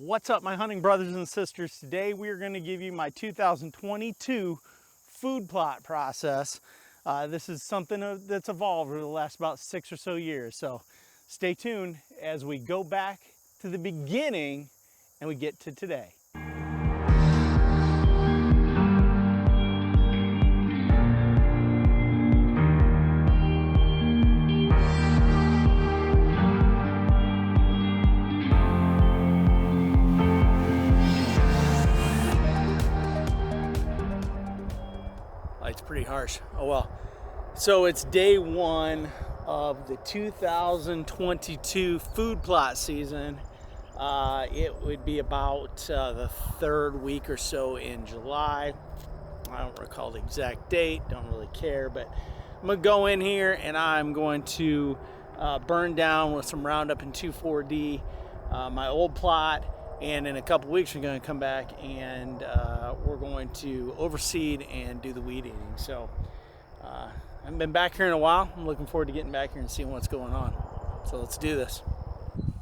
What's up, my hunting brothers and sisters? Today we are going to give you my 2022 food plot process. This is something that's evolved over the last about 6 or so years. So stay tuned as we go back to the beginning and we get to today. It's pretty harsh. Oh well. So it's day one of the 2022 food plot season. It would be about the third week or so in July. I don't recall the exact date, don't really care, but I'm gonna go in here and I'm going to burn down with some Roundup and 2,4-D my old plot. And in a couple weeks, we're going to come back and we're going to overseed and do the weed eating. So I haven't been back here in a while. I'm looking forward to getting back here and seeing what's going on. So let's do this. All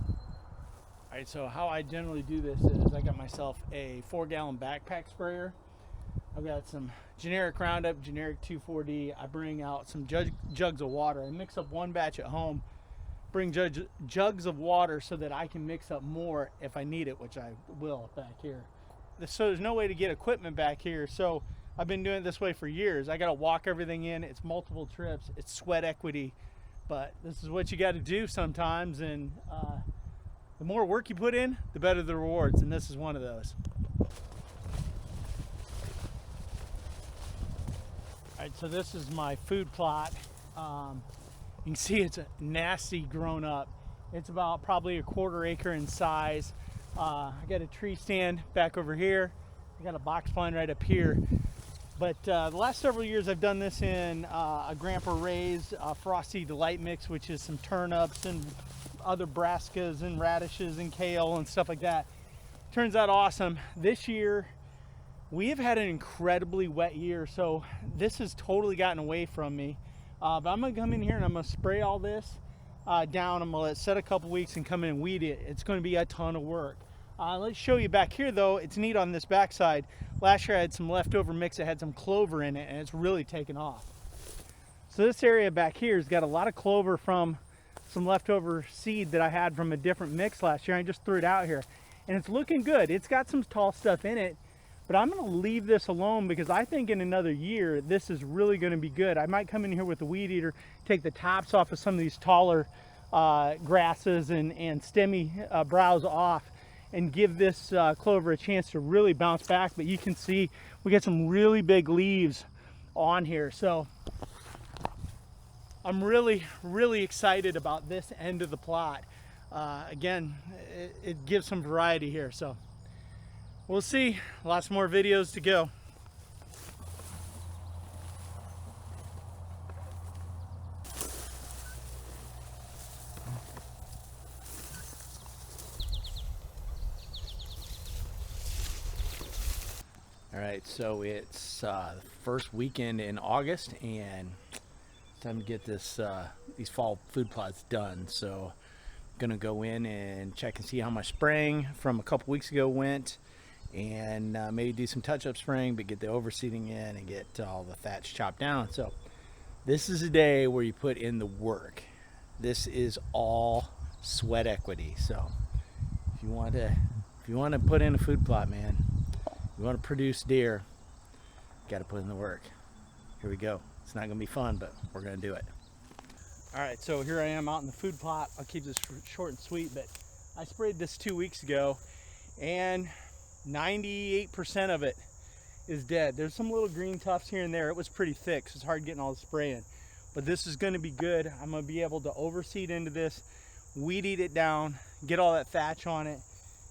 right, so how I generally do this is I got myself a 4-gallon backpack sprayer. I've got some generic Roundup, generic 2,4-D. I bring out some jugs of water. I mix up one batch at home. Bring jugs of water so that I can mix up more if I need it, which I will back here. So there's no way to get equipment back here, so I've been doing it this way for years. I got to walk everything in. It's multiple trips. It's sweat equity, but this is what you got to do sometimes, and the more work you put in, the better the rewards, and this is one of those. All right, so this is my food plot. You can see it's nasty grown up. It's about probably a 1/4 acre in size. I got a tree stand back over here. I got a box pine right up here. But the last several years I've done this in a Grandpa Ray's Frosty Delight mix, which is some turnips and other brassicas and radishes and kale and stuff like that. Turns out awesome. This year we have had an incredibly wet year, so this has totally gotten away from me. But I'm gonna come in here and I'm gonna spray all this down. I'm gonna let it set a couple weeks and come in and weed it. It's gonna be a ton of work. Let's show you back here though. It's neat on this backside. Last year I had some leftover mix that had some clover in it and it's really taken off. So this area back here has got a lot of clover from some leftover seed that I had from a different mix last year. I just threw it out here and it's looking good. It's got some tall stuff in it. But I'm going to leave this alone because I think in another year, this is really going to be good. I might come in here with the weed eater, take the tops off of some of these taller grasses and stemmy browse off and give this clover a chance to really bounce back. But you can see we got some really big leaves on here. So I'm really, really excited about this end of the plot. Again, it gives some variety here. So we'll see. Lots more videos to go. All right, so it's the first weekend in August, and it's time to get this these fall food plots done. So I'm gonna go in and check and see how my spraying from a couple weeks ago went. And maybe do some touch-up spraying, but get the overseeding in and get all the thatch chopped down. So this is a day where you put in the work. This is all sweat equity. So if you want to put in a food plot, man, you want to produce deer, you got to put in the work. Here we go. It's not going to be fun, but we're going to do it. All right, so here I am out in the food plot. I'll keep this short and sweet, but I sprayed this 2 weeks ago, and 98% of it is dead. There's some little green tufts here and there. It was pretty thick, so it's hard getting all the spray in. But this is going to be good. I'm going to be able to overseed into this, weed eat it down, get all that thatch on it,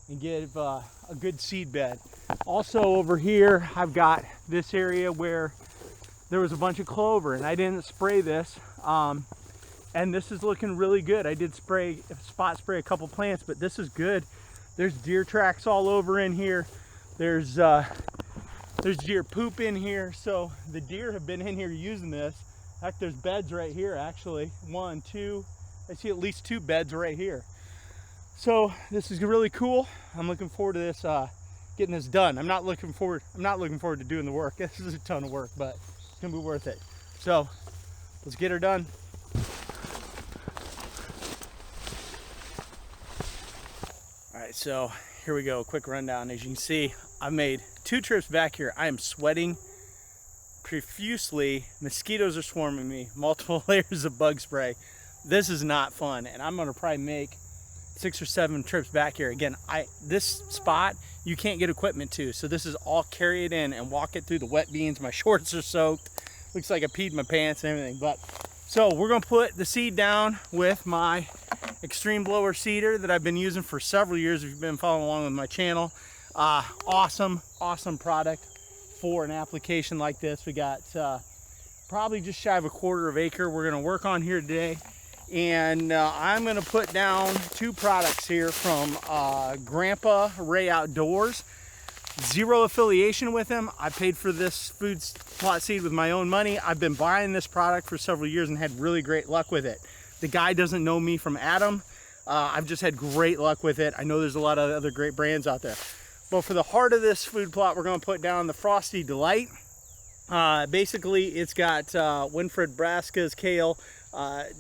and give a good seed bed. Also over here, I've got this area where there was a bunch of clover, and I didn't spray this. And this is looking really good. I did spot spray a couple plants, but this is good. There's deer tracks all over in here. There's deer poop in here. So the deer have been in here using this. In fact, there's beds right here actually. 1, 2, I see at least 2 beds right here. So this is really cool. I'm looking forward to this, getting this done. I'm not looking forward to doing the work. This is a ton of work, but it's gonna be worth it. So let's get her done. All right, so here we go, quick rundown. As you can see, I've made 2 trips back here. I am sweating profusely. Mosquitoes are swarming me, multiple layers of bug spray. This is not fun, and I'm gonna probably make 6 or 7 trips back here. Again, this spot you can't get equipment to, so this is all carry it in and walk it through the wet beans. My shorts are soaked. Looks like I peed my pants and everything. But so we're gonna put the seed down with my extreme blower seeder that I've been using for several years. If you've been following along with my channel, awesome product for an application like this. We got probably just shy of a 1/4 acre we're gonna work on here today. And I'm gonna put down 2 products here from Grandpa Ray Outdoors. Zero affiliation with him. I paid for this food plot seed with my own money. I've been buying this product for several years and had really great luck with it. The guy doesn't know me from Adam. I've just had great luck with it. I know there's a lot of other great brands out there. But for the heart of this food plot, we're gonna put down the Frosty Delight. Basically, it's got Winifred brassicas, kale,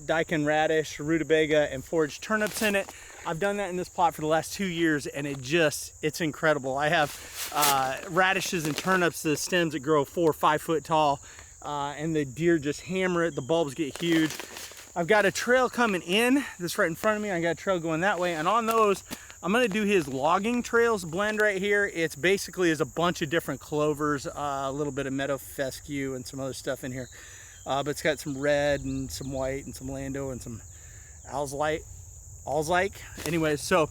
daikon radish, rutabaga, and foraged turnips in it. I've done that in this plot for the last 2 years, and it's incredible. I have radishes and turnips, the stems that grow 4 or 5 foot tall, and the deer just hammer it. The bulbs get huge. I've got a trail coming in that's right in front of me. I got a trail going that way, and on those, I'm gonna do his logging trails blend right here. It's basically is a bunch of different clovers, a little bit of meadow fescue and some other stuff in here. But it's got some red and some white and some lando and some alzike. Anyways, so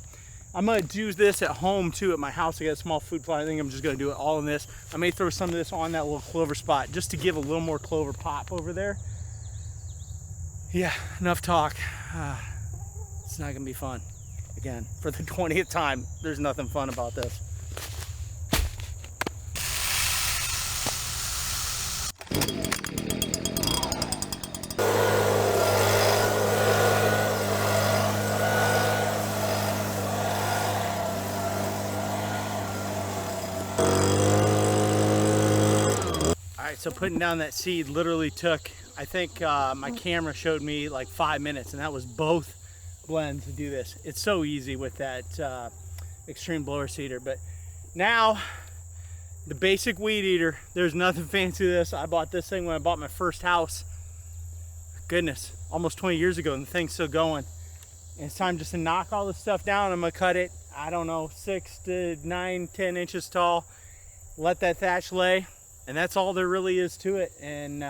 I'm gonna do this at home too at my house. I got a small food plot. I think I'm just gonna do it all in this. I may throw some of this on that little clover spot just to give a little more clover pop over there. Yeah, enough talk. It's not gonna be fun. Again, for the 20th time, there's nothing fun about this. Alright, so putting down that seed literally took, I think my camera showed me like 5 minutes, and that was both blends to do this. It's so easy with that extreme blower seeder. But now, the basic weed eater, there's nothing fancy to this. I bought this thing when I bought my first house. Goodness, almost 20 years ago, and the thing's still going. And it's time just to knock all this stuff down. I'm gonna cut it, I don't know, 6 to 9, 10 inches tall. Let that thatch lay. And that's all there really is to it, and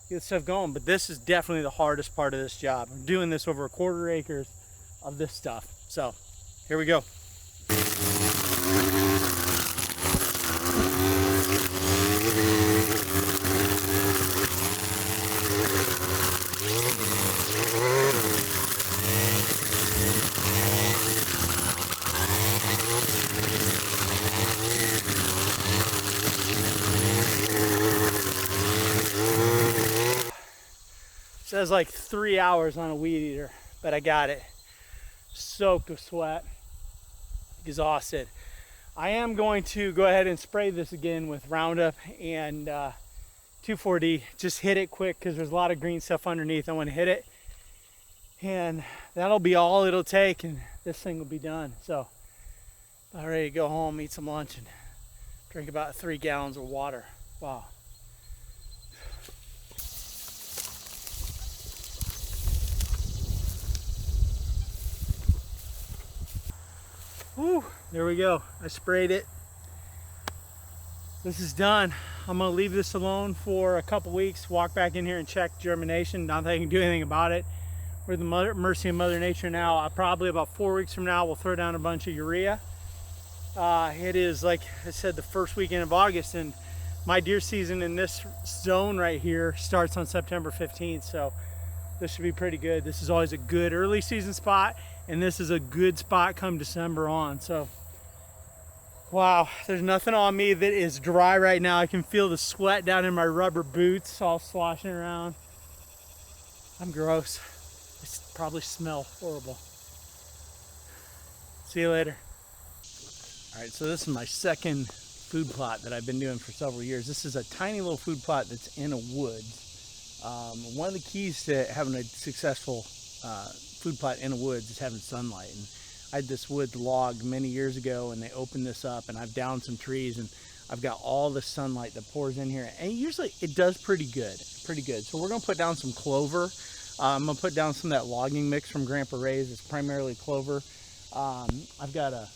get stuff going. But this is definitely the hardest part of this job. I'm doing this over 1/4 acres of this stuff. So here we go. Says like 3 hours on a weed eater, but I got it. Soaked with sweat, exhausted. I am going to go ahead and spray this again with Roundup and 2,4-D. Just hit it quick because there's a lot of green stuff underneath. I want to hit it, and that'll be all it'll take, and this thing will be done. So I'm ready to go home, eat some lunch, and drink about 3 gallons of water. Wow. Whew, there we go. I sprayed it. This is done. I'm gonna leave this alone for a couple weeks, walk back in here and check germination. Not that I can do anything about it. We're at the mercy of Mother Nature now. Probably about 4 weeks from now, we'll throw down a bunch of urea. It is, like I said, the first weekend of August, and my deer season in this zone right here starts on September 15th, so this should be pretty good. This is always a good early season spot, and this is a good spot come December on. So wow, there's nothing on me that is dry right now. I can feel the sweat down in my rubber boots all sloshing around. I'm gross. It probably smell horrible. See you later. All right, so this is my second food plot that I've been doing for several years. This is a tiny little food plot that's in a woods. One of the keys to having a successful food plot in a woods is having sunlight. And I had this wood logged many years ago, and they opened this up, and I've downed some trees, and I've got all the sunlight that pours in here, and usually it does pretty good. So we're gonna put down some clover. I'm gonna put down some of that logging mix from Grandpa Ray's. It's primarily clover. I've got a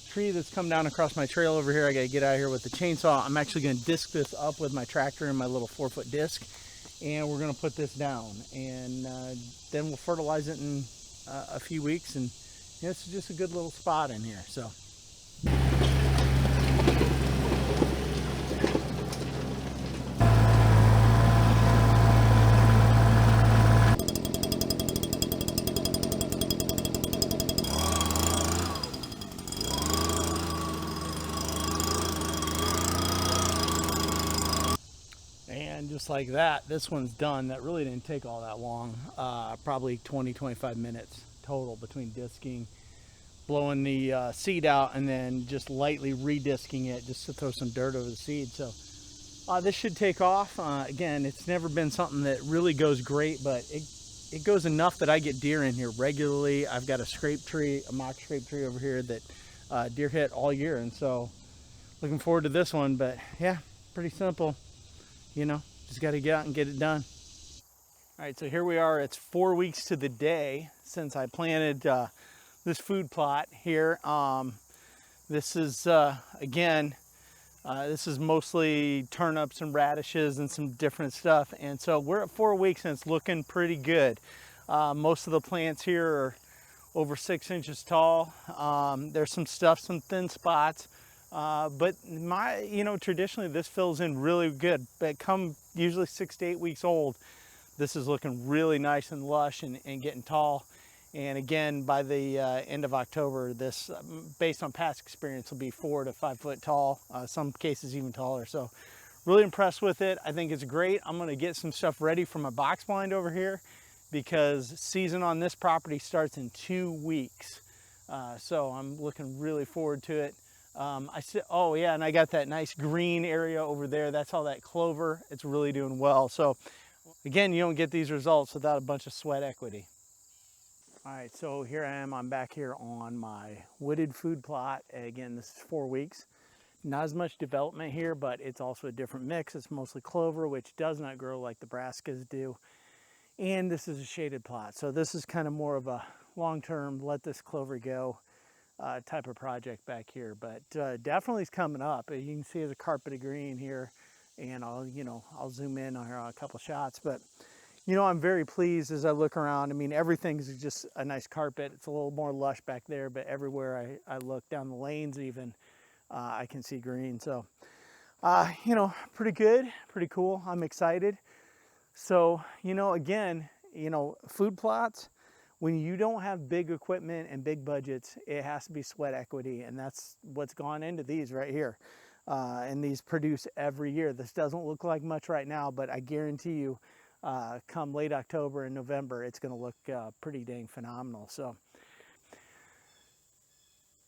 tree that's come down across my trail over here. I gotta get out of here with the chainsaw. I'm actually gonna disc this up with my tractor and my little 4-foot disc, and we're gonna put this down, and then we'll fertilize it in a few weeks, and it's just a good little spot in here. So. And just like that, this one's done. That really didn't take all that long. Probably 20-25 minutes total between disking, blowing the seed out, and then just lightly redisking it just to throw some dirt over the seed. So this should take off. Again, it's never been something that really goes great, but it goes enough that I get deer in here regularly. I've got a scrape tree, a mock scrape tree over here that deer hit all year, and so looking forward to this one. But yeah, pretty simple. You know, just got to get out and get it done. All right, so here we are. It's 4 weeks to the day since I planted this food plot here. This is, again, this is mostly turnips and radishes and some different stuff. And so we're at 4 weeks and it's looking pretty good. Most of the plants here are over 6 inches tall. There's some thin spots. But traditionally this fills in really good. But come usually 6 to 8 weeks old, this is looking really nice and lush and getting tall. And again, by the end of October, this, based on past experience, will be 4 to 5 foot tall. Some cases even taller. So really impressed with it. I think it's great. I'm going to get some stuff ready for my box blind over here because season on this property starts in 2 weeks. So I'm looking really forward to it. Oh yeah, and I got that nice green area over there. That's all that clover. It's really doing well. So again, you don't get these results without a bunch of sweat equity. All right, so here I am. I'm back here on my wooded food plot. Again, this is 4 weeks. Not as much development here, but it's also a different mix. It's mostly clover, which does not grow like the brassicas do. And this is a shaded plot. So this is kind of more of a long-term, let this clover go type of project back here, but definitely is coming up. You can see there's a carpet of green here, and I'll zoom in on a couple shots. But I'm very pleased as I look around. I mean, everything's just a nice carpet. It's a little more lush back there, but everywhere I look down the lanes, even I can see green. So pretty good, pretty cool. I'm excited. So again, food plots, when you don't have big equipment and big budgets, it has to be sweat equity, and that's what's gone into these right here. And these produce every year. This doesn't look like much right now, but I guarantee you, come late October and November, it's going to look pretty dang phenomenal. So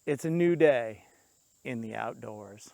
it's a new day in the outdoors.